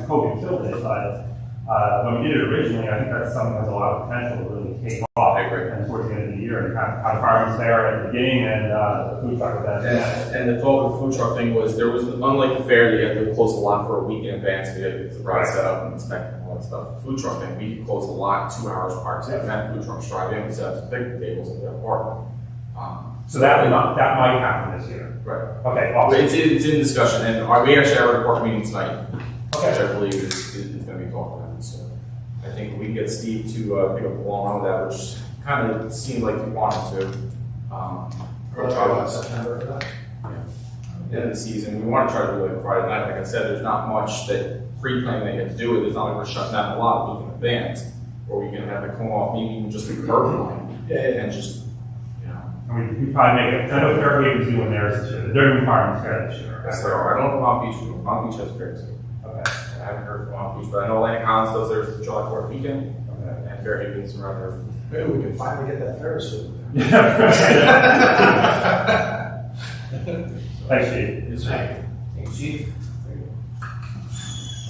COVID killed it, but when we did it originally, I think that's something that has a lot of potential to really take off. I agree. And towards the end of the year, and kind of had firemen's fair at the beginning and the food truck event. And the thought of the food truck thing was, there was, unlike the fair, you had to close the lot for a week in advance to get the ride set up and inspect and all that stuff. The food truck thing, we could close the lot 2 hours prior to the event. Food trucks drive in, we set up some picnic tables in their park. So that might happen this year. Right. Okay, awesome. It's in discussion, and we actually have a report meeting tonight, Okay. which I believe is going to be talked about. So I think we can get Steve to pick up along with that, which kind of seemed like he wanted to. September for that? End of the season, we want to try to do it Friday night. Like I said, there's not much that pre-planning they have to do with. It's not like we're shutting down a lot a week in advance, or we can have it come off, maybe even just a curb line, and just, you know. I mean, we probably make it, I know Fairhaven's doing theirs this year. They're doing firemen's fair this year. Yes, there are. I don't know if Mount Beach will. Mount Beach has fairs. Okay. I haven't heard from Mount Beach, but I know Atlantic Highlands does theirs the July 4th weekend, and Fairhaven's around there. Maybe we can finally get that Ferris wheel. Thanks, Steve. Yes, sir. Thanks, Chief.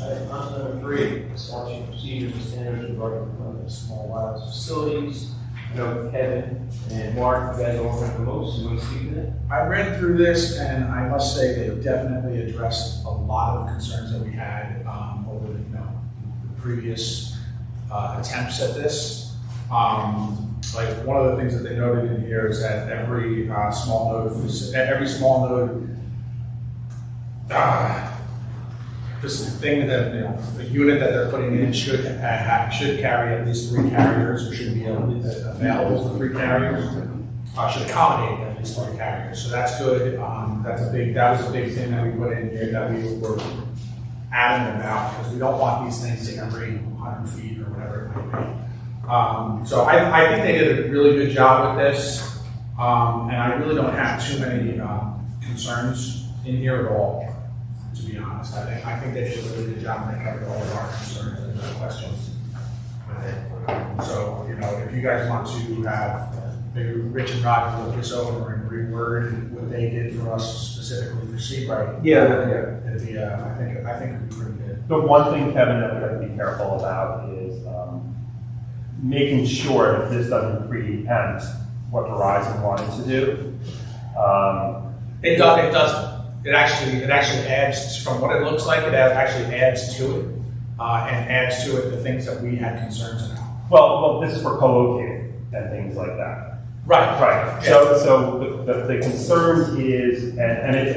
Item number 3, establishing procedures and standards regarding deployment of small wireless facilities. I know Kevin and Mark, you guys all have the most, you want to speak to that? I read through this, and I must say they definitely addressed a lot of the concerns that we had over the previous attempts at this. Like, one of the things that they noted in here is that every small node, this thing that, the unit that they're putting in should carry at least 3 carriers, or should be available for 3 carriers. Should accommodate at least 3 carriers, so that's good. That was a big thing that we put in here that we were adamant about, because we don't want these things every 100 feet or whatever it might be. So I think they did a really good job with this, and I really don't have too many concerns in here at all, to be honest. I think they did a really good job, and they covered all of our concerns and questions with it. So, if you guys want to have maybe Rich and Roger look this over and reword what they did for us specifically for Seabright. It'd be, I think it'd be pretty good. The one thing, Kevin, that we have to be careful about is making sure that this doesn't preempt what Verizon wanted to do. It doesn't. It actually adds, from what it looks like, it actually adds to it, and adds to it the things that we had concerns about. Well, this is for co-locating and things like that. Right. Yeah. So the concern is, and it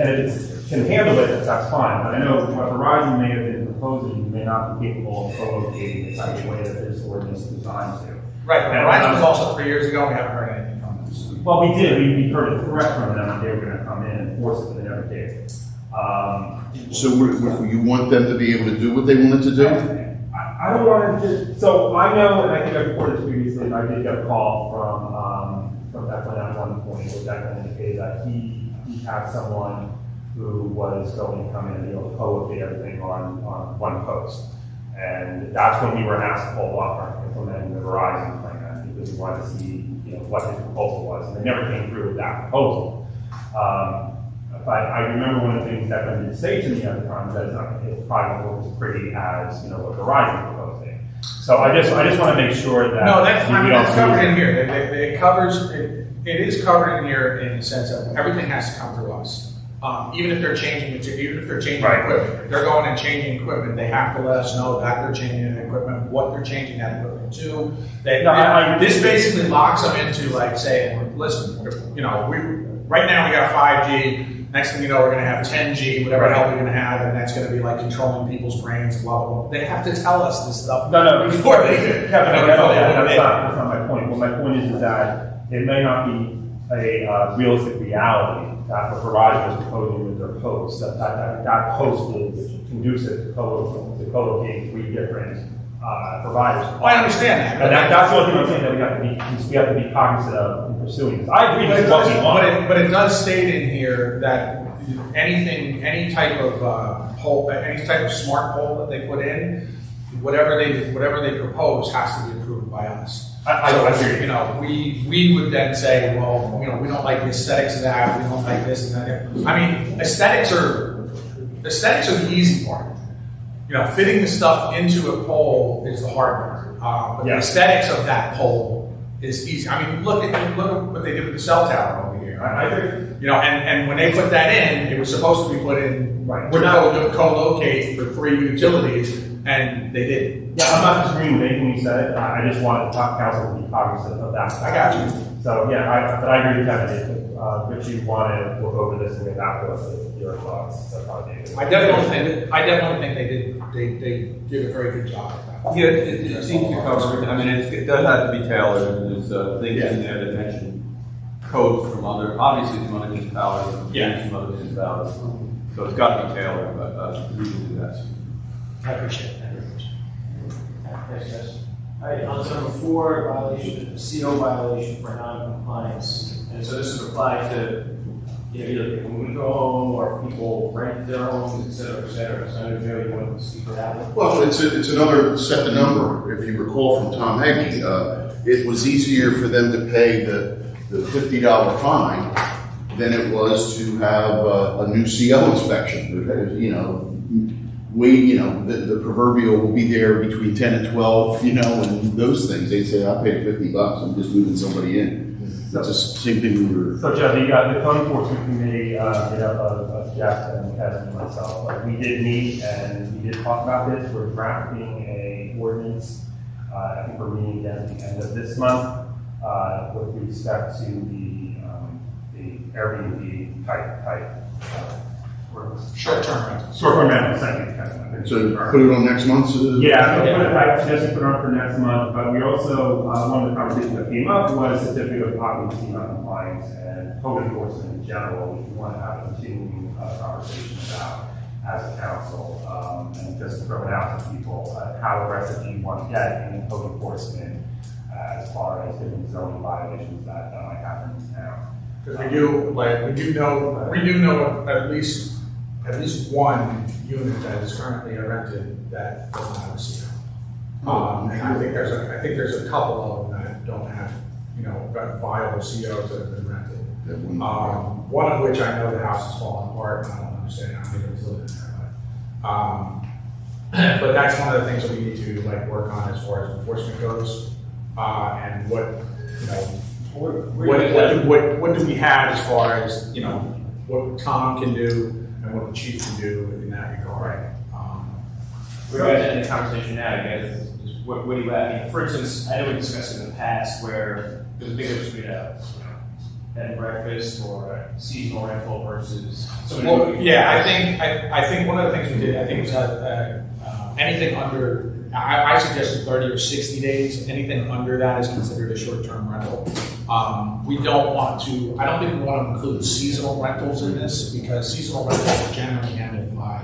can handle it, that's fine. But I know what Verizon may have been proposing may not be capable of co-locating in such a way that this ordinance is designed to. Right. Verizon was also 3 years ago. We haven't heard anything from them. Well, we did. We heard a threat from them that they were going to come in and force it, but they never did. So you want them to be able to do what they wanted to do? I don't want to just, so I know, and I think I've reported this previously, I did get a call from Declan at one point, where Declan indicated that he had someone who was going to come in and be able to co-locate everything on one post. And that's when we were asked to hold off on implementing the Verizon plan, because we wanted to see, what his proposal was, and they never came through with that proposal. But I remember one of the things that Declan did say to me at the time, that it's probably not as pretty as, what Verizon proposing. So I just want to make sure that. No, that's covered in here. It is covered in here in the sense that everything has to come through us. Even if they're changing equipment, if they're going and changing equipment, they have to let us know that they're changing the equipment, what they're changing that equipment to. This basically locks them into saying, listen, right now we got 5G. Next thing you know, we're going to have 10G, whatever the hell we're going to have, and that's going to be controlling people's brains, blah, blah, blah. They have to tell us this stuff before they do. Kevin, that's not my point. Well, my point is that it may not be a realistic reality that what Verizon is proposing with their post, that post is conducive to co-locating 3 different providers. Well, I understand that. And that's the only thing I'm saying that we have to be cognizant of in pursuing. I agree with what we want. But it does state in here that any type of pole, any type of smart pole that they put in, whatever they propose has to be approved by us. We would then say, well, we don't like the aesthetics of that. We don't like this and that. I mean, aesthetics are the easy part. Fitting the stuff into a pole is the hard part. But the aesthetics of that pole is easy. I mean, look at what they did with the cell tower over here. I agree. And when they put that in, it was supposed to be put in. Right. We're not going to co-locate for 3 utilities, and they did. Yeah, I'm not disagreeing with anything you said. I just wanted the top council to be cognizant of that. I got you. So but I agree with Kevin. If you want to look over this and get back to us with your thoughts, that's how they do. I definitely think they did a very good job. Yeah, it seems to cover it. I mean, it does have to be tailored, and there's things in there that mention codes from other municipalities, and from other municipalities. So it's got to be tailored, but we can do that. I appreciate it. Yes. All right, on to number 4, violation, CO violation for non-compliance. And so this would apply to, either when we go home or people rent their homes, et cetera, et cetera. So I know Joe, you want to speak to that one? Well, it's another set the number. If you recall from Tom Hagee, it was easier for them to pay the $50 fine than it was to have a new CO inspection. The proverbial will be there between 10 and 12, and those things. They say, I paid $50, I'm just moving somebody in. That's the same thing we were. So, Joe, the code enforcement committee, made up of Jeff and Kevin and myself, we did meet and we did talk about this. We're drafting a ordinance. I think we're meeting again at the end of this month. with respect to the Airbnb type. Short-term rental. Short-term rental, thank you. So put it on next month's? Yeah, I suggested put it on for next month, but we also, one of the conversations that came up was certificate of occupancy non-compliance and code enforcement in general, which we want to have a continuing conversation about as a council, and just throw it out to people, how aggressive do you want to get in code enforcement as far as different zoning violations that might happen in town. Because we do know at least one unit that is currently rented that doesn't have a CO. And I think there's a couple of them that don't have, viable COs that have been rented. One of which I know the house is falling apart, and I don't understand how anybody's living in there. But that's one of the things that we need to work on as far as enforcement goes, and what do we have as far as what Tom can do and what the chief can do in that regard. We're guys in the conversation now, you guys, what do you have? For instance, I know we discussed in the past where there's a big difference between a bed and breakfast or a seasonal rental versus. I think one of the things we did, I think was anything under, I suggested 30 or 60 days. Anything under that is considered a short-term rental. We don't want to, I don't think we want to include seasonal rentals in this because seasonal rentals are generally handled by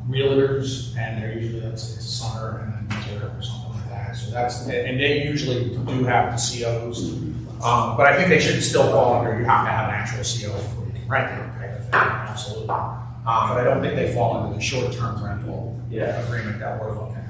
realtors, and they're usually, it's summer and then winter or something like that. So and they usually do have the COs, but I think they should still fall under, you have to have an actual CO before you can rent it, type of thing, absolutely. But I don't think they fall under the short-term rental agreement that we're looking at,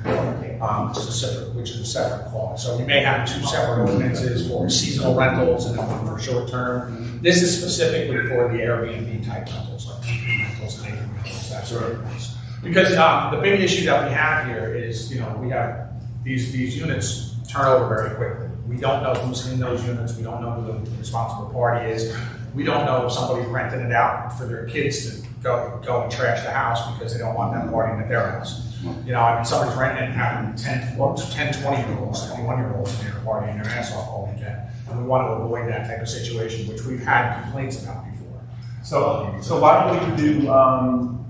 which is a separate clause. So we may have two separate ordinances for seasonal rentals and then one for short-term. This is specifically for the Airbnb type rentals, like weekly rentals, nightly rentals, that sort of things. Because the big issue that we have here is, we have these units turn over very quickly. We don't know who's in those units. We don't know who the responsible party is. We don't know if somebody's renting it out for their kids to go and trash the house because they don't want them partying at their house. Somebody's renting it and having 10, 20-year-olds, 21-year-olds in there partying their ass off all weekend. And we want to avoid that type of situation, which we've had complaints about before. So why don't we do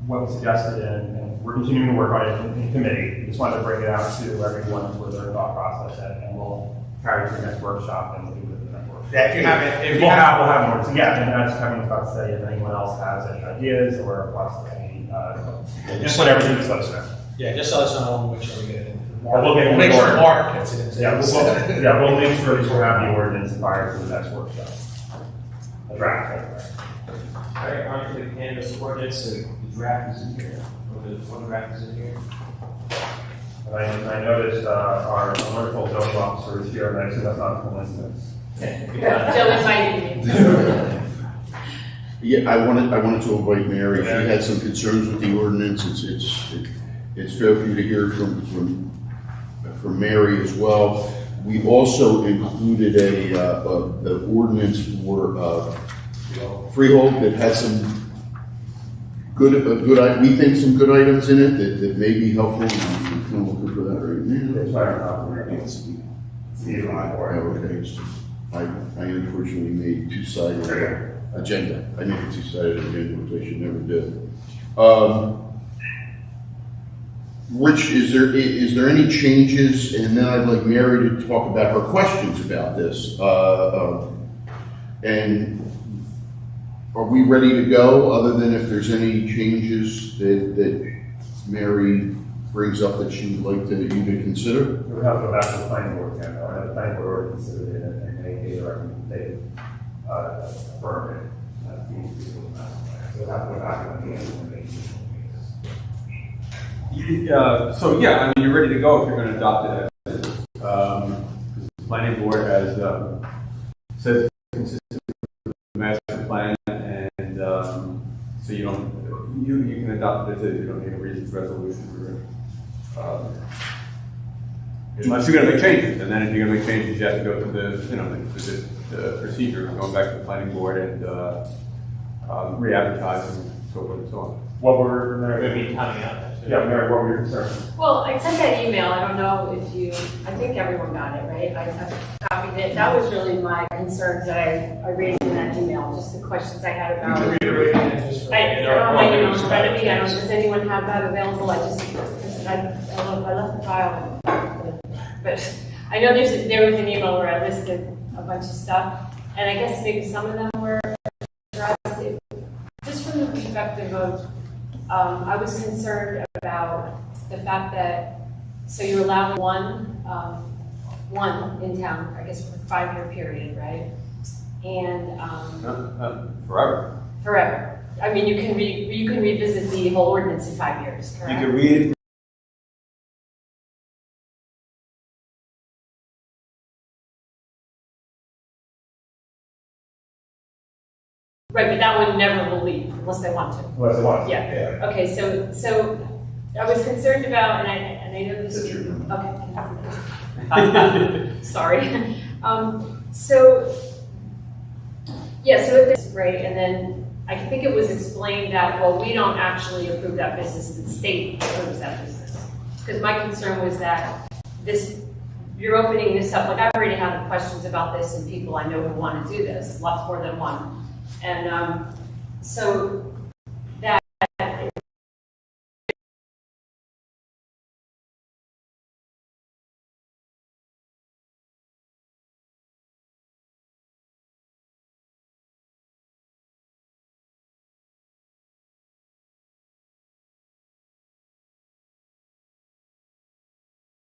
what we suggested, and we're continuing to work on it in committee. We just wanted to bring it out to everyone for their thought process, and we'll carry it to the next workshop and we'll do it at the next workshop. Yeah, we'll have more. So yeah, and that's Kevin was about to say, if anyone else has any ideas or wants any, just put everything to us now. Yeah, just let us know and make sure we get it in. We'll make sure Mark gets it into we'll make sure that we'll have the ordinance prior to the next workshop. A draft. All right, on to the cannabis ordinance, so the draft is in here. One draft is in here. I noticed our wonderful zoning officer is here, and I said that's not a coincidence. Joe invited me. Yeah, I wanted to invite Mary. She had some concerns with the ordinance. It's fair for you to hear from Mary as well. We also included the ordinance for freehold that has some we think some good items in it that may be helpful. I'm kind of looking for that right now. I unfortunately made two-sided agenda. I made a two-sided agenda, which I should never do. Rich, is there any changes? And then I'd like Mary to talk about her questions about this. And are we ready to go, other than if there's any changes that Mary brings up that she would like you to consider? We'll have to go back to the planning board again, though. The planning board already considered it, and they affirmed it. So we'll have to go back to the so yeah, I mean, you're ready to go if you're going to adopt it as is. The planning board has says it's consistent with the master plan, and so you can adopt it as is. You don't need a reasons resolution for unless you're going to make changes, and then if you're going to make changes, you have to go through the procedure of going back to the planning board and re-advertising and so forth and so on. What we're going to be timing out that too. Yeah, Mary, what were your concerns? Well, I sent that email, I don't know if you, I think everyone got it, right? I copied it, that was really my concerns that I raised in that email, just the questions I had about. You can reiterate it just for- I don't have my email in front of me, I don't, does anyone have that available? I left the file. But I know there was an email where I listed a bunch of stuff, and I guess maybe some of them were addressed. Just from the perspective of, I was concerned about the fact that, so you're allowing one in town, I guess for a 5-year period, right? And, Forever. forever. I mean, you can revisit the whole ordinance in 5 years, correct? You can read it. Right, but that one never will leave unless they want to. Unless they want to. Yeah. Okay, so I was concerned about, and I know this. Okay. Sorry. So if it's right, and then I think it was explained that, well, we don't actually approve that business, the state approves that business. Because my concern was that you're opening this up, like I've already had questions about this and people I know who want to do this, lots more than one. And so